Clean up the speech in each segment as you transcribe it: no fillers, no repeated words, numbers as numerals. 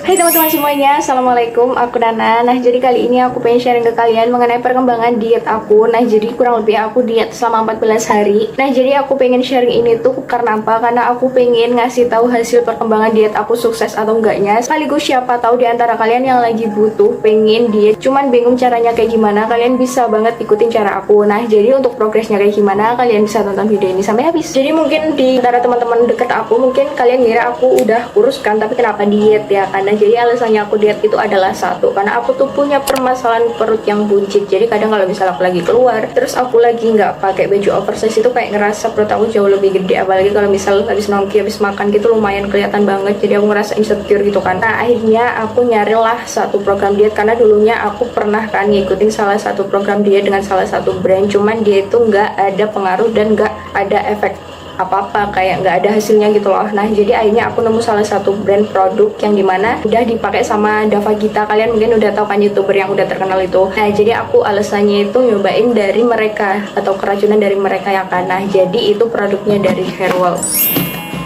Hai teman-teman semuanya, Assalamualaikum, aku Nana. Nah, jadi kali ini aku pengen sharing ke kalian mengenai perkembangan diet aku. Nah, jadi kurang lebih aku diet selama 14 hari. Nah, jadi aku pengen sharing ini tuh karena apa? Karena aku pengen ngasih tahu hasil perkembangan diet aku sukses atau enggaknya. Sekaligus siapa tahu di antara kalian yang lagi butuh pengen diet, cuman bingung caranya kayak gimana, kalian bisa banget ikutin cara aku. Nah, jadi untuk progresnya kayak gimana, kalian bisa tonton video ini sampai habis. Jadi mungkin di antara teman-teman deket aku, mungkin kalian ngira aku udah kurus kan, tapi kenapa diet ya? Karena jadi alasannya aku diet itu adalah satu, karena aku tuh punya permasalahan perut yang buncit. Jadi kadang kalau misalnya aku lagi keluar terus aku lagi nggak pakai baju oversize itu kayak ngerasa perut aku jauh lebih gede, apalagi kalau misal habis nongki, habis makan gitu lumayan kelihatan banget. Jadi aku ngerasa insecure gitu kan. Nah, akhirnya aku nyarilah satu program diet, karena dulunya aku pernah kan ngikutin salah satu program diet dengan salah satu brand, cuman dia itu nggak ada pengaruh dan nggak ada efek apa-apa, kayak nggak ada hasilnya gitu loh. Nah, jadi akhirnya aku nemu salah satu brand produk yang dimana udah dipakai sama Dava Gita. Kalian mungkin udah tahu kan, youtuber yang udah terkenal itu. Nah, jadi aku alasannya itu nyobain dari mereka atau keracunan dari mereka ya kan. Nah, jadi itu produknya dari Hairwell.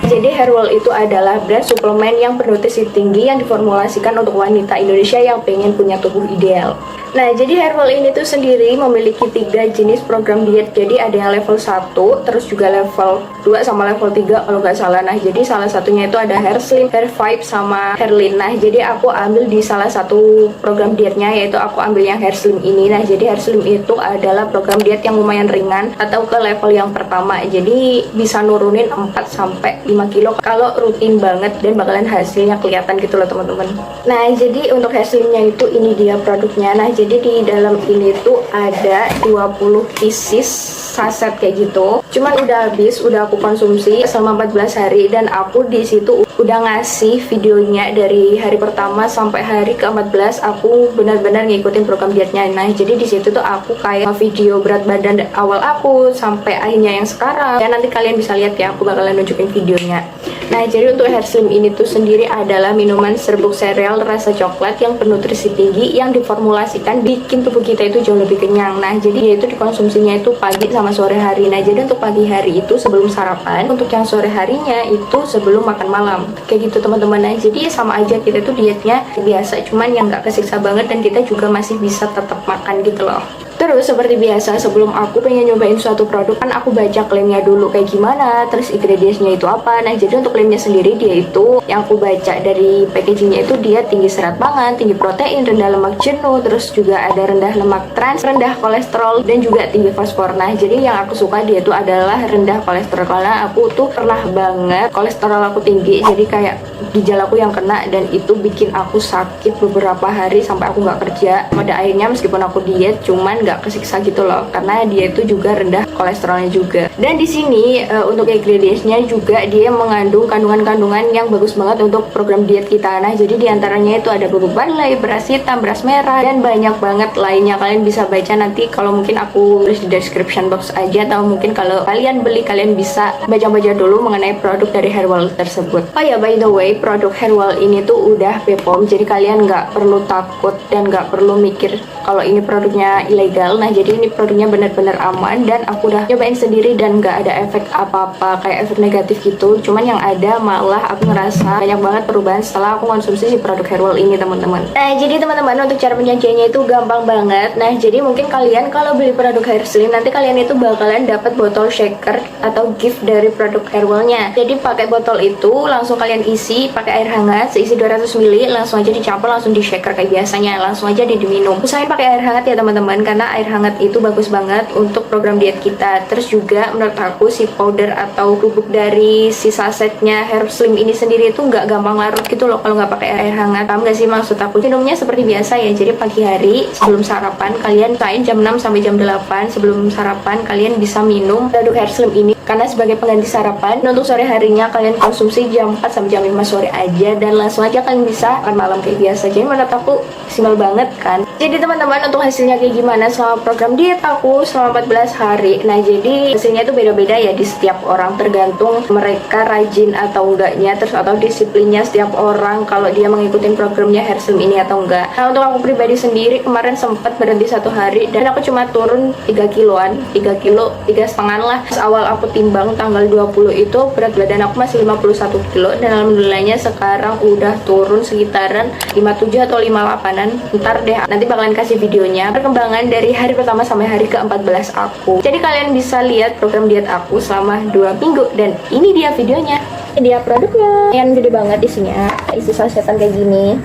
Jadi Hairwell itu adalah brand suplemen yang bernutrisi tinggi yang diformulasikan untuk wanita Indonesia yang pengen punya tubuh ideal. Nah, jadi Hairwell ini tuh sendiri memiliki 3 jenis program diet. Jadi ada yang level 1, terus juga level 2 sama level 3 kalau nggak salah. Nah, jadi salah satunya itu ada Hair Slim, Hair Vibe, sama Hair Lean. Nah, jadi aku ambil di salah satu program dietnya, yaitu aku ambil yang Hair Slim ini. Nah, jadi Hair Slim itu adalah program diet yang lumayan ringan atau ke level yang pertama. Jadi bisa nurunin 4-5 kilo kalau rutin banget, dan bakalan hasilnya kelihatan gitu loh teman-teman. Nah, jadi untuk Hair Slimnya itu ini dia produknya. Nah, jadi di dalam ini tuh ada 20 pieces saset kayak gitu. Cuman udah habis, udah aku konsumsi selama 14 hari, dan aku di situ udah ngasih videonya dari hari pertama sampai hari ke-14. Aku benar-benar ngikutin program dietnya. Nah, jadi di situ tuh aku kayak video berat badan awal aku sampai akhirnya yang sekarang. Ya, nanti kalian bisa lihat ya, aku bakalan nunjukin videonya. Nah, jadi untuk Hair Slim ini tuh sendiri adalah minuman serbuk sereal rasa coklat yang bernutrisi tinggi yang diformulasikan bikin tubuh kita itu jauh lebih kenyang. Nah, jadi dia itu dikonsumsinya itu pagi sama sore hari. Nah, jadi untuk pagi hari itu sebelum sarapan, untuk yang sore harinya itu sebelum makan malam. Kayak gitu teman-teman. Nah, jadi sama aja kita tuh dietnya biasa, cuman yang nggak kesiksa banget, dan kita juga masih bisa tetap makan gitu loh. Terus seperti biasa, sebelum aku pengen nyobain suatu produk kan aku baca klaimnya dulu kayak gimana, terus ingredientsnya itu apa. Nah, jadi untuk klaimnya sendiri dia itu yang aku baca dari packagingnya itu dia tinggi serat pangan, tinggi protein, rendah lemak jenuh, terus juga ada rendah lemak trans, rendah kolesterol, dan juga tinggi fosfor. Nah, jadi yang aku suka dia itu adalah rendah kolesterol, karena aku tuh pernah banget kolesterol aku tinggi, jadi kayak ginjal aku yang kena, dan itu bikin aku sakit beberapa hari sampai aku nggak kerja. Pada akhirnya meskipun aku diet, cuman nggak kesiksa gitu loh, karena dia itu juga rendah kolesterolnya juga. Dan di sini untuk ingredientsnya juga dia mengandung kandungan-kandungan yang bagus banget untuk program diet kita. Nah, jadi diantaranya itu ada bubuk barley, beras hitam, beras merah, dan banyak banget lainnya. Kalian bisa baca nanti, kalau mungkin aku tulis di description box aja, atau mungkin kalau kalian beli, kalian bisa baca-baca dulu mengenai produk dari Hairwell tersebut. Oh ya, by the way, produk Hairwell ini tuh udah BPOM, jadi kalian nggak perlu takut dan nggak perlu mikir kalau ini produknya ilegal. Nah, jadi ini produknya benar-benar aman, dan aku udah nyobain sendiri dan nggak ada efek apa-apa kayak efek negatif gitu. Cuman yang ada malah aku ngerasa banyak banget perubahan setelah aku konsumsi si produk Hairwell ini teman-teman. Nah, jadi teman-teman untuk cara penyajiannya itu gampang banget. Nah, jadi mungkin kalian kalau beli produk Hair Slim, nanti kalian itu bakalan dapat botol shaker atau gift dari produk Hairwell-nya. Jadi pakai botol itu langsung kalian isi pakai air hangat seisi 200 ml, langsung aja dicampur, langsung di shaker kayak biasanya, langsung aja diminum. Usahain pakai air hangat ya teman-teman, karena air hangat itu bagus banget untuk program diet kita. Terus juga menurut aku si powder atau bubuk dari si sasetnya Hair Slim ini sendiri itu nggak gampang larut gitu loh kalau nggak pakai air hangat. Paham nggak sih maksud aku? Minumnya seperti biasa ya, jadi pagi hari sebelum sarapan kalian usahain jam 6 sampai jam 8 sebelum sarapan kalian bisa minum produk Hair Slim ini, karena sebagai pengganti sarapan. Dan untuk sore harinya kalian konsumsi jam 4 sampai jam 5 sore aja, dan langsung aja kalian bisa makan malam kayak biasa. Jadi menurut aku simpel banget kan. Jadi teman-teman, untuk hasilnya kayak gimana sama program diet aku selama 14 hari. Nah, jadi hasilnya tuh beda-beda ya di setiap orang, tergantung mereka rajin atau enggaknya, terus atau disiplinnya setiap orang kalau dia mengikuti programnya Hair Slim ini atau enggak. Nah, untuk aku pribadi sendiri kemarin sempat berhenti 1 hari dan aku cuma turun 3 kiloan, 3 kilo, 3,5 lah. Pas awal aku timbang tanggal 20 itu berat badan aku masih 51 kilo dan alhamdulillahnya sekarang udah turun sekitaran 57 atau 58an. Ntar deh, nanti bakalan kasih videonya perkembangan dari hari pertama sampai hari ke-14 aku. Jadi kalian bisa lihat program diet aku selama 2 minggu dan ini dia videonya. Ini dia produknya. Yang gede banget isinya, isi sasetan kayak gini.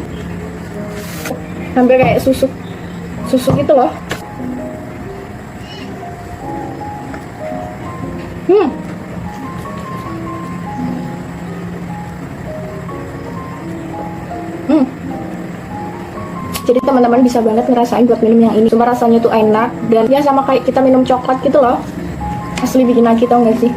Hampir kayak susu gitu loh. Jadi teman-teman bisa banget ngerasain buat minum yang ini. Cuma rasanya tuh enak dan ya sama kayak kita minum coklat gitu loh. Asli bikin lagi, tau gak sih?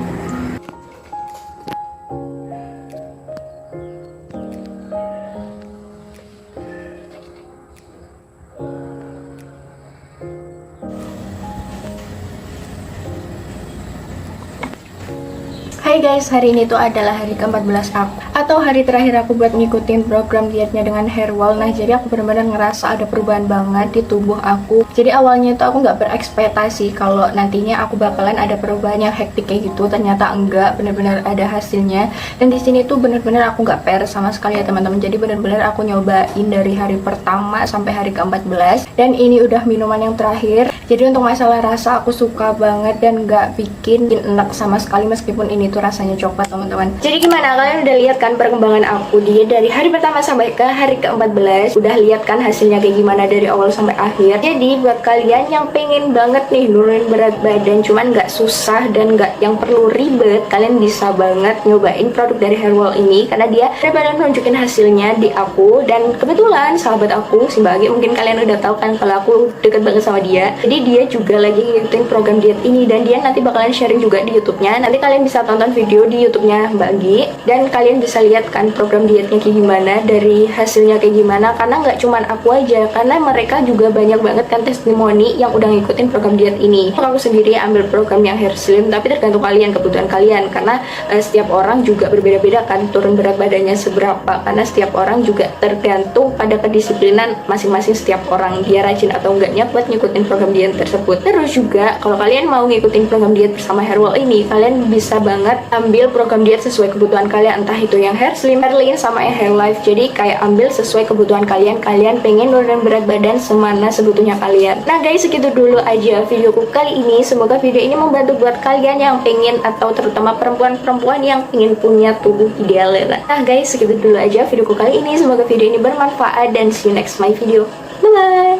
Hai guys, hari ini tuh adalah hari ke-14 aku atau hari terakhir aku buat ngikutin program dietnya dengan hair wall. Nah, jadi aku benar-benar ngerasa ada perubahan banget di tubuh aku. Jadi awalnya tuh aku nggak berekspektasi kalau nantinya aku bakalan ada perubahan yang hektik kayak gitu. Ternyata enggak, benar-benar ada hasilnya. Dan di sini tuh benar-benar aku nggak per sama sekali ya teman-teman. Jadi benar-benar aku nyobain dari hari pertama sampai hari ke-14 dan ini udah minuman yang terakhir. Jadi untuk masalah rasa aku suka banget dan nggak bikin enak sama sekali meskipun ini tuh rasanya coklat teman-teman. Jadi gimana, kalian udah lihat kan perkembangan aku dia dari hari pertama sampai ke hari ke-14? Udah lihat kan hasilnya kayak gimana dari awal sampai akhir? Jadi buat kalian yang pengen banget nih nurunin berat badan cuman nggak susah dan nggak yang perlu ribet, kalian bisa banget nyobain produk dari Hair Wall ini karena dia benar-benar nunjukin hasilnya di aku. Dan kebetulan sahabat aku si Mbak Agi, mungkin kalian udah tahu kan kalau aku deket banget sama dia. Jadi dia juga lagi ngikutin program diet ini dan dia nanti bakalan sharing juga di YouTube-nya. Nanti kalian bisa tonton video di YouTube-nya Mbak Gi dan kalian bisa lihat kan program dietnya kayak gimana, dari hasilnya kayak gimana, karena nggak cuman aku aja, karena mereka juga banyak banget kan testimoni yang udah ngikutin program diet ini. Aku sendiri ambil program yang Hair Slim, tapi tergantung kalian, kebutuhan kalian, karena setiap orang juga berbeda-beda kan turun berat badannya seberapa, karena setiap orang juga tergantung pada kedisiplinan masing-masing setiap orang, dia rajin atau enggaknya buat ngikutin program diet tersebut. Terus juga kalau kalian mau ngikutin program diet bersama Hair Wall ini, kalian bisa banget ambil program diet sesuai kebutuhan kalian, entah itu yang hair slim, hair lean, sama yang hair life. Jadi kayak ambil sesuai kebutuhan kalian. Kalian pengen nurunin berat badan semana sebutuhnya kalian. Nah guys, segitu dulu aja videoku kali ini. Semoga video ini membantu buat kalian yang pengen, atau terutama perempuan-perempuan yang pengen punya tubuh ideal. Nah guys, segitu dulu aja videoku kali ini. Semoga video ini bermanfaat dan see you next my video. Bye bye.